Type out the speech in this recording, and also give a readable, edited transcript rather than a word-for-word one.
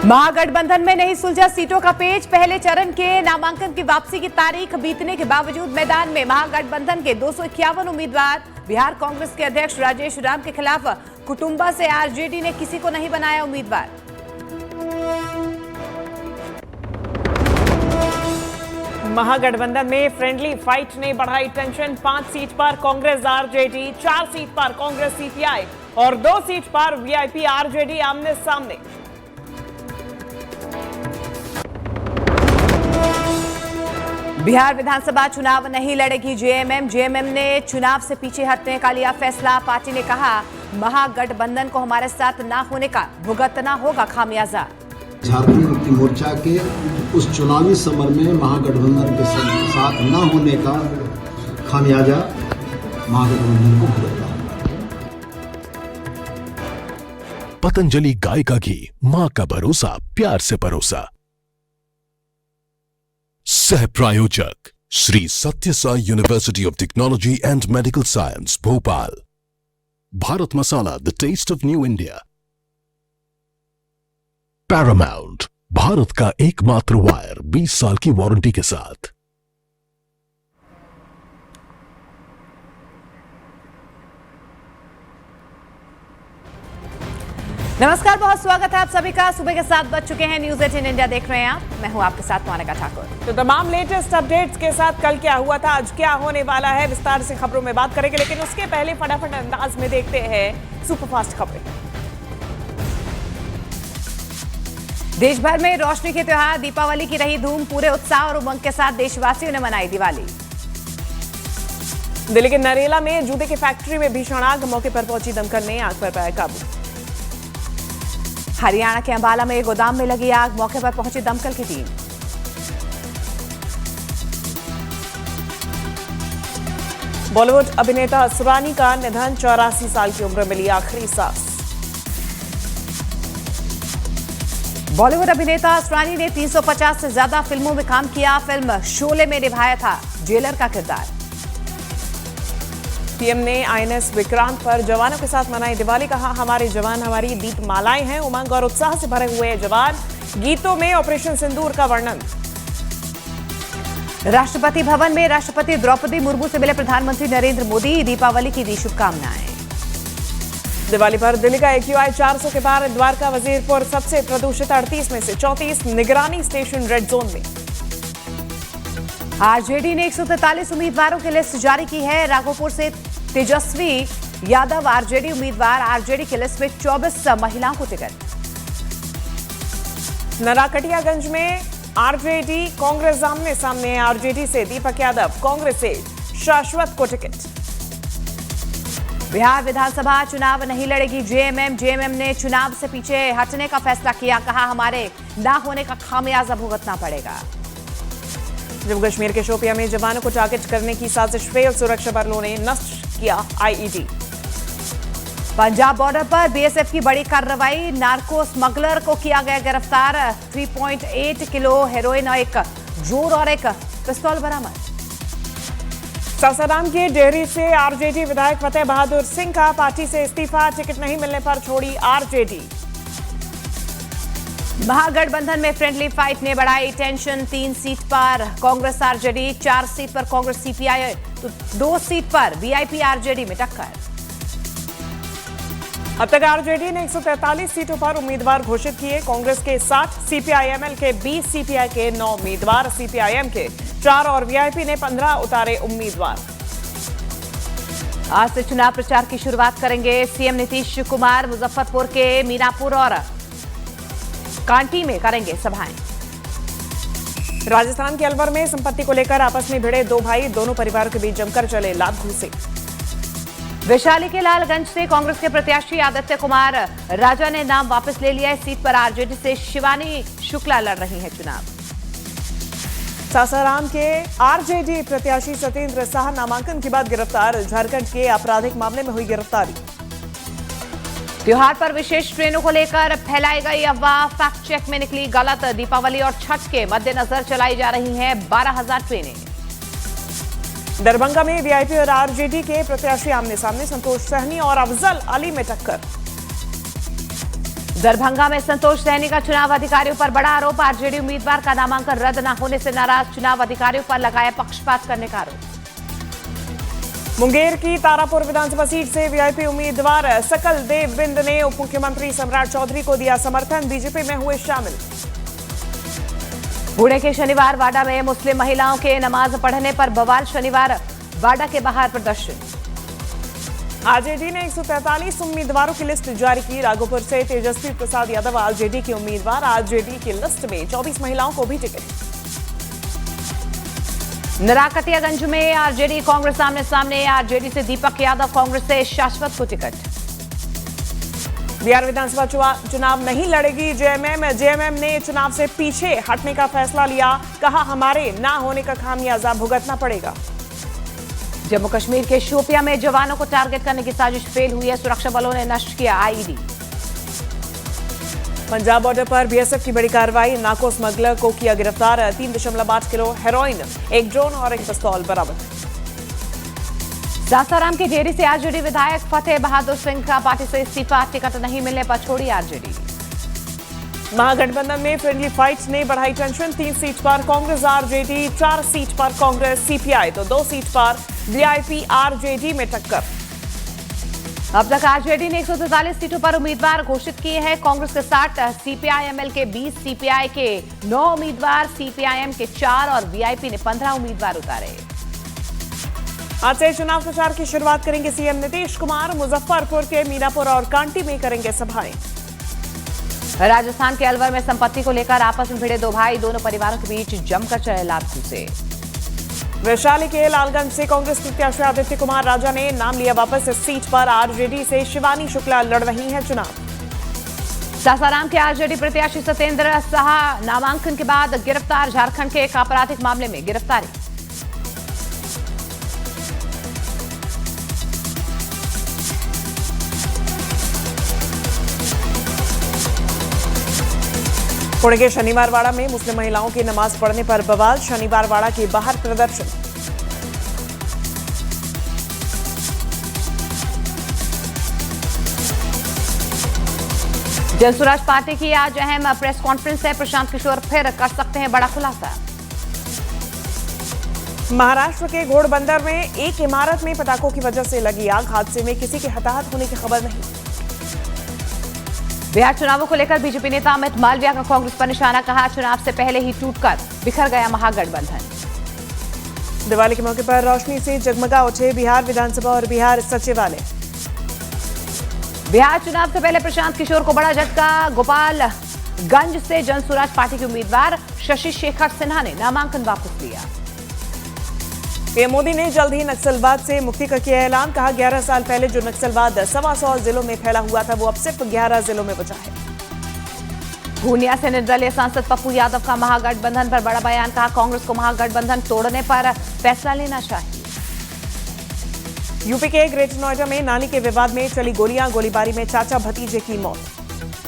महागठबंधन में नहीं सुलझा सीटों का पेच। पहले चरण के नामांकन की वापसी की तारीख बीतने के बावजूद मैदान में महागठबंधन के 251 उम्मीदवार। बिहार कांग्रेस के अध्यक्ष राजेश राम के खिलाफ कुटुंबा से आरजेडी ने किसी को नहीं बनाया उम्मीदवार। महागठबंधन में फ्रेंडली फाइट ने बढ़ाई टेंशन। 5 सीट पर कांग्रेस आरजेडी, 4 सीट पर कांग्रेस सीपीआई और 2 सीट पर वीआईपी आरजेडी आमने सामने। बिहार विधानसभा चुनाव नहीं लड़ेगी जेएमएम। जेएमएम ने चुनाव से पीछे हटने का लिया फैसला। पार्टी ने कहा महागठबंधन को हमारे साथ ना होने का भुगतना होगा खामियाजा। झारखंड मुक्ति मोर्चा के उस चुनावी समर में महागठबंधन के साथ न होने का खामियाजा महागठबंधन को भुगतना होगा। पतंजलि गाय का घी, मां का भरोसा, प्यार से परोसा। सह प्रायोजक Shri Satya Sai University of Technology and Medical Science Bhopal. Bharat Masala, the taste of new India. Paramount, Bharat का एकमात्र वायर 20 साल की वारंटी के साथ। नमस्कार, बहुत स्वागत है आप सभी का। सुबह के 7 बज चुके हैं। न्यूज 18 इंडिया देख रहे हैं आप। मैं हूं आपके साथ मोनिका ठाकुर। तो तमाम लेटेस्ट अपडेट्स के साथ कल क्या हुआ था, आज क्या होने वाला है, विस्तार से खबरों में बात करेंगे, लेकिन उसके पहले फटाफट अंदाज में देखते हैं सुपरफास्ट खबरें। देश भर में रोशनी के त्योहार दीपावली की रही धूम। पूरे उत्साह और उमंग के साथ देशवासियों ने मनाई दिवाली। दिल्ली के नरेला में जूते की फैक्ट्री में भीषण आग, मौके पर पहुंची दमकल ने आग पर पाया काबू। हरियाणा के अंबाला में गोदाम में लगी आग, मौके पर पहुंची दमकल की टीम। बॉलीवुड अभिनेता असरानी का निधन, 84 साल की उम्र में ली आखिरी सांस। बॉलीवुड अभिनेता असरानी ने 350 से ज्यादा फिल्मों में काम किया। फिल्म शोले में निभाया था जेलर का किरदार। पीएम ने आईएनएस विक्रांत पर जवानों के साथ मनाई दिवाली। कहा हमारे जवान हमारी दीपमालाएं हैं। उमंग और उत्साह से भरे हुए जवान। गीतों में ऑपरेशन सिंदूर का वर्णन। राष्ट्रपति भवन में राष्ट्रपति द्रौपदी मुर्मू से मिले प्रधानमंत्री नरेंद्र मोदी। दीपावली की दी शुभकामनाएं। दिवाली पर दिल्ली का AQI 400 के पार। द्वारका वजीरपुर सबसे प्रदूषित 38 में से 34 निगरानी स्टेशन रेड जोन में। आरजेडी ने 143 उम्मीदवारों की लिस्ट जारी की है। राघोपुर से तेजस्वी यादव आरजेडी उम्मीदवार। आरजेडी की लिस्ट में 24 महिलाओं को टिकट। नराकटियागंज में आरजेडी कांग्रेस आमने सामने है। आरजेडी से दीपक यादव, कांग्रेस से शाश्वत को टिकट। बिहार विधानसभा चुनाव नहीं लड़ेगी जेएमएम। जेएमएम ने चुनाव से पीछे हटने का फैसला किया। कहा हमारे ना होने का खामियाजा भुगतना पड़ेगा। जम्मू कश्मीर के शोपिया में जवानों को टारगेट करने की साजिश फेल। सुरक्षा बलों ने नष्ट किया आईईडी। पंजाब बॉर्डर पर बीएसएफ की बड़ी कार्रवाई। नार्को स्मगलर को किया गया गिरफ्तार। 3.8 किलो हेरोइन और एक ड्रोन और एक पिस्तौल बरामद। सासाराम के डेहरी से आरजेडी विधायक फतेह बहादुर सिंह का पार्टी से इस्तीफा। टिकट नहीं मिलने पर छोड़ी आरजेडी। महागठबंधन में फ्रेंडली फाइट ने बढ़ाई टेंशन। 3 सीट पर कांग्रेस आरजेडी, 4 सीट पर कांग्रेस सीपीआई तो 2 सीट पर वीआईपी आरजेडी में टक्कर। अब तक आरजेडी ने 143 सीटों पर उम्मीदवार घोषित किए। कांग्रेस के 60, सीपीआईएमएल के 20, सीपीआई के 9 उम्मीदवार, सीपीआईएम के 4 और वीआईपी ने 15 उतारे उम्मीदवार। आज से चुनाव प्रचार की शुरुआत करेंगे सीएम नीतीश कुमार। मुजफ्फरपुर के मीनापुर और कांटी में करेंगे सभाएं। राजस्थान के अलवर में संपत्ति को लेकर आपस में भिड़े 2 भाई। दोनों परिवारों के बीच जमकर चले लात घूंसे। वैशाली के लालगंज से कांग्रेस के प्रत्याशी आदित्य कुमार राजा ने नाम वापस ले लिया है। सीट पर आरजेडी से शिवानी शुक्ला लड़ रही हैं चुनाव। सासाराम के आरजेडी प्रत्याशी सत्येंद्र शाह नामांकन के बाद गिरफ्तार। झारखंड के आपराधिक मामले में हुई गिरफ्तारी। त्योहार पर विशेष ट्रेनों को लेकर फैलाई गई अफवाह फैक्ट चेक में निकली गलत। दीपावली और छठ के मद्देनजर चलाई जा रही हैं 12,000 ट्रेनें। दरभंगा में वीआईपी और आरजेडी के प्रत्याशी आमने सामने। संतोष सहनी और अफजल अली में टक्कर। दरभंगा में संतोष सैनी का चुनाव अधिकारियों पर बड़ा आरोप। आरजेडी उम्मीदवार का नामांकन रद्द न होने से नाराज, चुनाव अधिकारियों पर लगाया पक्षपात करने का आरोप। मुंगेर की तारापुर विधानसभा सीट से वीआईपी उम्मीदवार सकल देव बिंद ने उप मुख्यमंत्री सम्राट चौधरी को दिया समर्थन, बीजेपी में हुए शामिल। पुणे के शनिवार वाडा में मुस्लिम महिलाओं के नमाज पढ़ने पर बवाल, शनिवार वाडा के बाहर प्रदर्शन। आरजेडी ने 143 उम्मीदवारों की लिस्ट जारी की। राघोपुर से तेजस्वी प्रसाद यादव आरजेडी के उम्मीदवार। आरजेडी की लिस्ट में 24 महिलाओं को भी टिकट। नराकटियागंज में आरजेडी कांग्रेस आमने सामने, आरजेडी से दीपक यादव, कांग्रेस से शाश्वत को टिकट। बिहार विधानसभा चुनाव नहीं लड़ेगी जेएमएम ने चुनाव से पीछे हटने का फैसला लिया, कहा हमारे ना होने का खामियाजा भुगतना पड़ेगा। जम्मू कश्मीर के शोपियां में जवानों को टारगेट करने की साजिश फेल हुई है, सुरक्षा बलों ने नष्ट किया आईईडी। पंजाब बॉर्डर पर बीएसएफ की बड़ी कार्रवाई, नाको स्मगलर को किया गिरफ्तार। 3.8 किलो हेरोइन, एक ड्रोन और एक पिस्तौल बरामद। सासाराम के डेरी से आरजेडी विधायक फतेह बहादुर सिंह का पार्टी से इस्तीफा, टिकट नहीं मिलने पर छोड़ी आरजेडी। महागठबंधन में फ्रेंडली फाइट्स ने बढ़ाई टेंशन। 3 सीट पर कांग्रेस आरजेडी, 4 सीट पर कांग्रेस सीपीआई तो 2 सीट पर वीआईपी आरजेडी में टक्कर। अब तक आरजेडी ने 143 सीटों पर उम्मीदवार घोषित किए हैं। कांग्रेस के 60, सीपीआईएमएल के 20, सीपीआई के 9 उम्मीदवार, सीपीआईएम के 4 और वीआईपी ने 15 उम्मीदवार उतारे। आज से चुनाव प्रचार की शुरुआत करेंगे सीएम नीतीश कुमार। मुजफ्फरपुर के मीनापुर और कांटी में करेंगे सभाएं। राजस्थान के अलवर में संपत्ति को लेकर आपस में भिड़े 2 भाई, दोनों परिवारों के बीच जमकर चले लात-घूंसे। वैशाली के लालगंज से कांग्रेस प्रत्याशी आदित्य कुमार राजा ने नाम लिया वापस। इस सीट पर आरजेडी से शिवानी शुक्ला लड़ रही हैं चुनाव। सासाराम के आरजेडी प्रत्याशी सत्येंद्र साहा नामांकन के बाद गिरफ्तार, झारखंड के एक आपराधिक मामले में गिरफ्तारी। पुणे के शनिवार वाड़ा में मुस्लिम महिलाओं की नमाज पढ़ने पर बवाल, शनिवार वाड़ा के बाहर प्रदर्शन। जनसुराज पार्टी की आज अहम प्रेस कॉन्फ्रेंस है, प्रशांत किशोर फिर कर सकते हैं बड़ा खुलासा। महाराष्ट्र के घोड़बंदर में एक इमारत में पटाखों की वजह से लगी आग, हादसे में किसी के हताहत होने की खबर नहीं। बिहार चुनावों को लेकर बीजेपी नेता अमित मालविया का कांग्रेस पर निशाना, कहा चुनाव से पहले ही टूटकर बिखर गया महागठबंधन। दिवाली के मौके पर रोशनी से जगमगा उठे बिहार विधानसभा और बिहार सचिवालय। बिहार चुनाव से पहले प्रशांत किशोर को बड़ा झटका, गोपालगंज से जनसुराज पार्टी के उम्मीदवार शशि शेखर सिन्हा ने नामांकन वापस लिया। पीएम मोदी ने जल्द ही नक्सलवाद से मुक्ति का किया ऐलान, कहा 11 साल पहले जो नक्सलवाद 125 जिलों में फैला हुआ था वो अब सिर्फ 11 जिलों में बचा है। पूर्णिया से निर्दलीय सांसद पप्पू यादव का महागठबंधन पर बड़ा बयान, कहा कांग्रेस को महागठबंधन तोड़ने पर फैसला लेना चाहिए। यूपी के ग्रेटर नोएडा में नाली के विवाद में चली गोलियां, गोलीबारी में चाचा भतीजे की मौत।